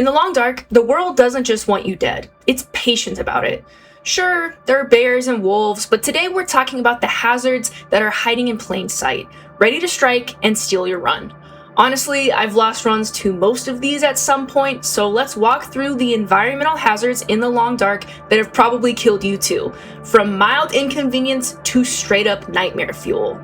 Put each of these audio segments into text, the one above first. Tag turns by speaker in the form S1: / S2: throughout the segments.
S1: In the long dark, the world doesn't just want you dead, it's patient about it. Sure, there are bears and wolves, but today we're talking about the hazards that are hiding in plain sight, ready to strike and steal your run. Honestly, I've lost runs to most of these at some point, so let's walk through the environmental hazards in the long dark that have probably killed you too, from mild inconvenience to straight up nightmare fuel.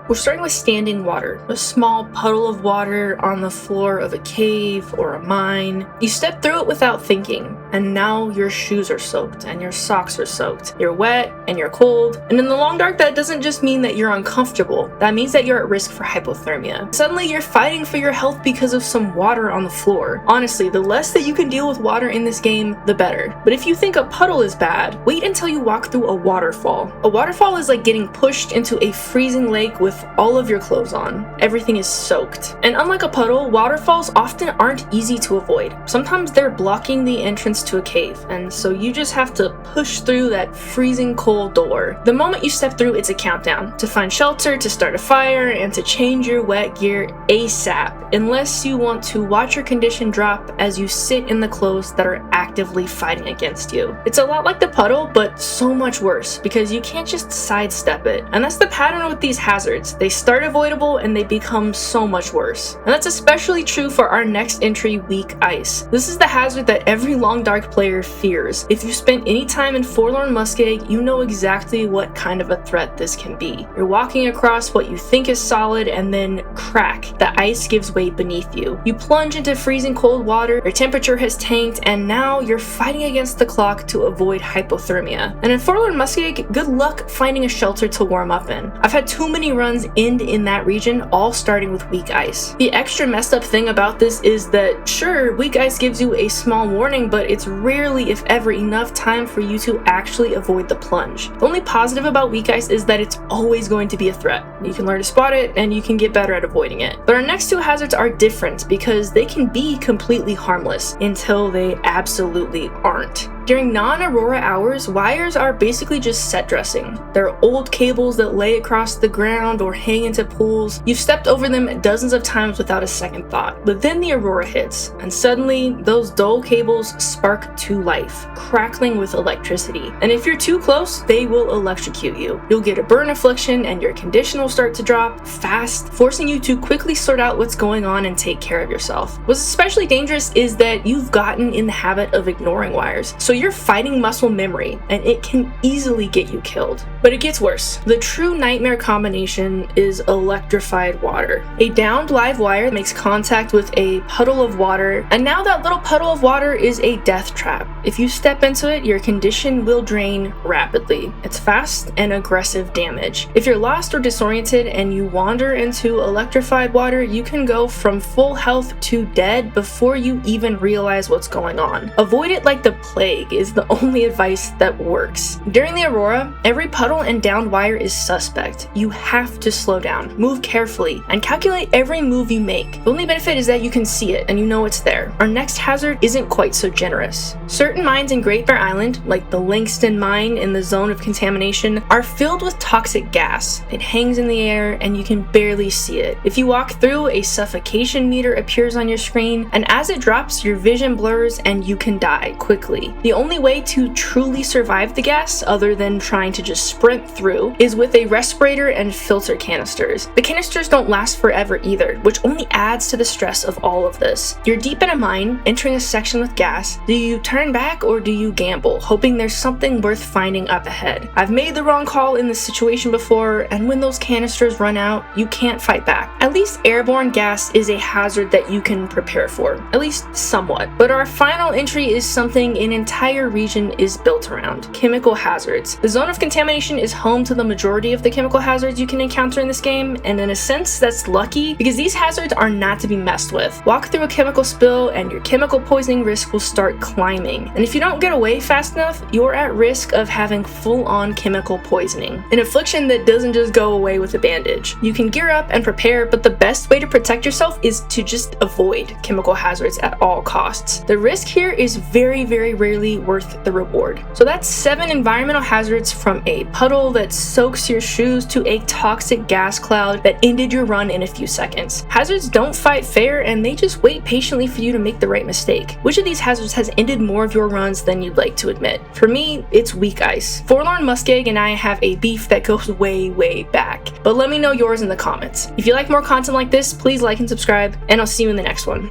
S1: We're starting with standing water, a small puddle of water on the floor of a cave or a mine. You step through it without thinking, and now your shoes are soaked and your socks are soaked. You're wet and you're cold, and in the long dark that doesn't just mean that you're uncomfortable, that means that you're at risk for hypothermia. Suddenly you're fighting for your health because of some water on the floor. Honestly, the less that you can deal with water in this game, the better. But if you think a puddle is bad, wait until you walk through a waterfall. A waterfall is like getting pushed into a freezing lake with all of your clothes on. Everything is soaked. And unlike a puddle, waterfalls often aren't easy to avoid. Sometimes they're blocking the entrance to a cave, and so you just have to push through that freezing cold door. The moment you step through, it's a countdown to find shelter, to start a fire, and to change your wet gear ASAP, unless you want to watch your condition drop as you sit in the clothes that are actively fighting against you. It's a lot like the puddle, but so much worse, because you can't just sidestep it. And that's the pattern with these hazards. They start avoidable and they become so much worse. And that's especially true for our next entry, weak ice. This is the hazard that every long dark player fears. If you spent any time in Forlorn Muskeg, you know exactly what kind of a threat this can be. You're walking across what you think is solid and then crack, the ice gives way beneath you. You plunge into freezing cold water, your temperature has tanked, and now you're fighting against the clock to avoid hypothermia. And in Forlorn Muskeg, good luck finding a shelter to warm up in. I've had too many runs end in that region, all starting with weak ice. The extra messed up thing about this is that, sure, weak ice gives you a small warning, but it's rarely, if ever, enough time for you to actually avoid the plunge. The only positive about weak ice is that it's always going to be a threat. You can learn to spot it, and you can get better at avoiding it. But our next two hazards are different because they can be completely harmless until they absolutely aren't. During non-aurora hours, wires are basically just set dressing. They're old cables that lay across the ground or hang into pools. You've stepped over them dozens of times without a second thought. But then the aurora hits, and suddenly those dull cables spark to life, crackling with electricity. And if you're too close, they will electrocute you. You'll get a burn affliction and your condition will start to drop fast, forcing you to quickly sort out what's going on and take care of yourself. What's especially dangerous is that you've gotten in the habit of ignoring wires. So you're fighting muscle memory, and it can easily get you killed. But it gets worse. The true nightmare combination is electrified water. A downed live wire makes contact with a puddle of water, and now that little puddle of water is a death trap. If you step into it, your condition will drain rapidly. It's fast and aggressive damage. If you're lost or disoriented and you wander into electrified water, you can go from full health to dead before you even realize what's going on. Avoid it like the plague is the only advice that works. During the aurora, every puddle and downed wire is suspect. You have to slow down, move carefully, and calculate every move you make. The only benefit is that you can see it and you know it's there. Our next hazard isn't quite so generous. Certain mines in Great Bear Island, like the Langston mine in the zone of contamination, are filled with toxic gas. It hangs in the air and you can barely see it. If you walk through, a suffocation meter appears on your screen, and as it drops, your vision blurs and you can die quickly. The only way to truly survive the gas, other than trying to just sprint through, is with a respirator and filter canisters. The canisters don't last forever either, which only adds to the stress of all of this. You're deep in a mine, entering a section with gas. Do you turn back or do you gamble, hoping there's something worth finding up ahead? I've made the wrong call in this situation before, and when those canisters run out, you can't fight back. At least airborne gas is a hazard that you can prepare for, at least somewhat. But our final entry is something an entire region is built around: chemical hazards. The zone of contamination is home to the majority of the chemical hazards you can encounter in this game, and in a sense that's lucky because these hazards are not to be messed with. Walk through a chemical spill and your chemical poisoning risk will start climbing, and if you don't get away fast enough, you're at risk of having full-on chemical poisoning, an affliction that doesn't just go away with a bandage. You can gear up and prepare, but the best way to protect yourself is to just avoid chemical hazards at all costs. The risk here is very, very rarely truly worth the reward. So that's 7 environmental hazards, from a puddle that soaks your shoes to a toxic gas cloud that ended your run in a few seconds. Hazards don't fight fair, and they just wait patiently for you to make the right mistake. Which of these hazards has ended more of your runs than you'd like to admit? For me, it's weak ice. Forlorn Muskeg and I have a beef that goes way back, but let me know yours in the comments. If you like more content like this, please like and subscribe, and I'll see you in the next one.